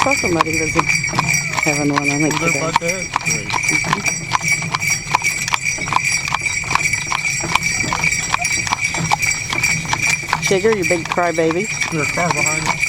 saw somebody who was having one, I think, Was today. there about that? Great. Chigger, you big crybaby. Is there a car behind it?